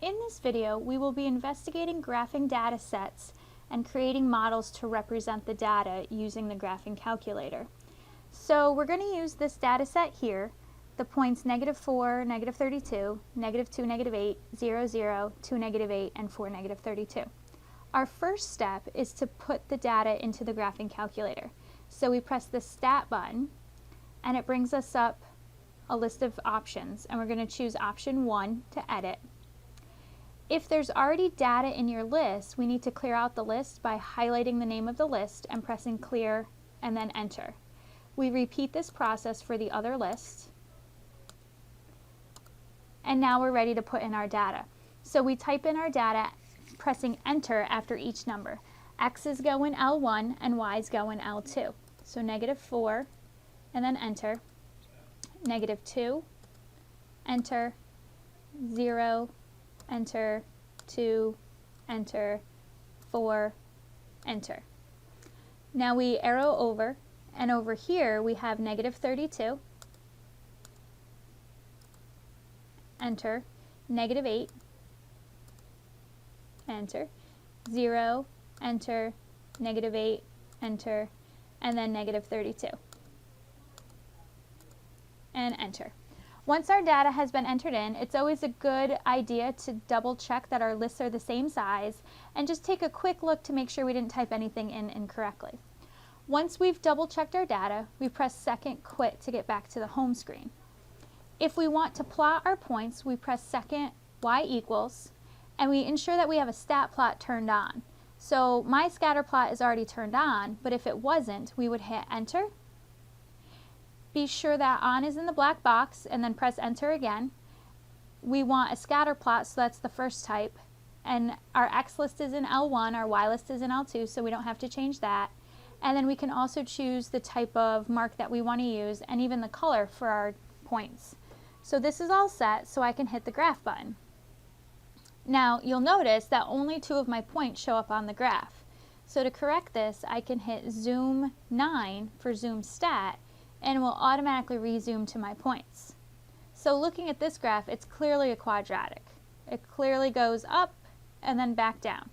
In this video, we will be investigating graphing data sets and creating models to represent the data using the graphing calculator. So we're going to use this data set here, the points -4, -32, -2, -8, 0, 0, 2, -8, and 4, -32. Our first step is to put the data into the graphing calculator. So we press the Stat button, and it brings us up a list of options, and we're going to choose option 1 to edit. If there's already data in your list, we need to clear out the list by highlighting the name of the list and pressing clear and then enter. We repeat this process for the other list, and now we're ready to put in our data. So we type in our data pressing enter after each number. X's go in L1 and Y's go in L2. So -4 and then enter, -2, enter, 0, enter, 2, enter, 4, enter. Now we arrow over, and over here we have -32, enter, -8, enter, 0, enter, -8, enter, and then -32, and enter. Once our data has been entered in, it's always a good idea to double check that our lists are the same size and just take a quick look to make sure we didn't type anything in incorrectly. Once we've double checked our data, we press second quit to get back to the home screen. If we want to plot our points, we press second y equals, and we ensure that we have a stat plot turned on. So my scatter plot is already turned on, but if it wasn't, we would hit enter. Be sure that on is in the black box and then press enter again. We want a scatter plot, so that's the first type. And our X list is in L1, our Y list is in L2, so we don't have to change that. And then we can also choose the type of mark that we want to use and even the color for our points. So this is all set, so I can hit the graph button. Now you'll notice that only 2 of my points show up on the graph. So to correct this, I can hit zoom 9 for zoom stat, and it will automatically rezoom to my points. So looking at this graph, it's clearly a quadratic. It clearly goes up and then back down.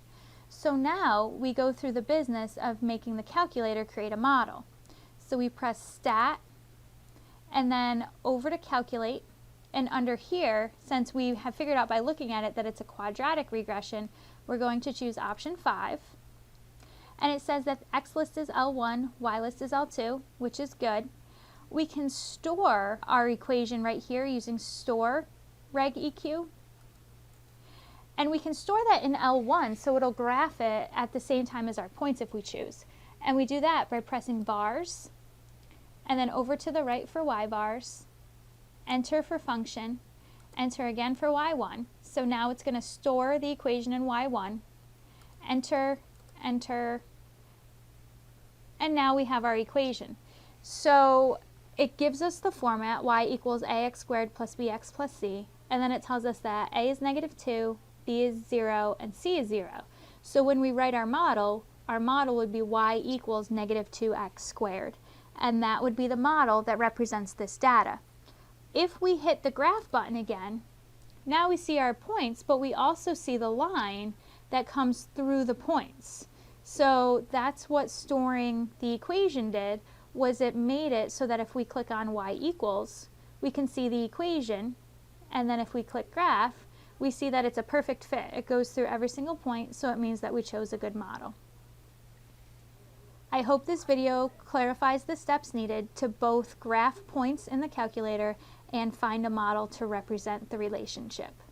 So now we go through the business of making the calculator create a model. So we press stat and then over to calculate, and under here, since we have figured out by looking at it that it's a quadratic regression, we're going to choose option 5. And it says that X list is L1, Y list is L2, which is good. We can store our equation right here using store reg EQ. And we can store that in L1, so it'll graph it at the same time as our points if we choose. And we do that by pressing bars, and then over to the right for Y bars, enter for function, enter again for Y1. So now it's going to store the equation in Y1, enter, enter, and now we have our equation. So it gives us the format y equals ax squared plus bx plus c, and then it tells us that a is -2, b is 0, and c is 0. So when we write our model would be y equals -2x squared, and that would be the model that represents this data. If we hit the graph button again, now we see our points, but we also see the line that comes through the points. So that's what storing the equation did, was it made it so that if we click on y equals, we can see the equation, and then if we click graph, we see that it's a perfect fit. It goes through every single point, so it means that we chose a good model. I hope this video clarifies the steps needed to both graph points in the calculator and find a model to represent the relationship.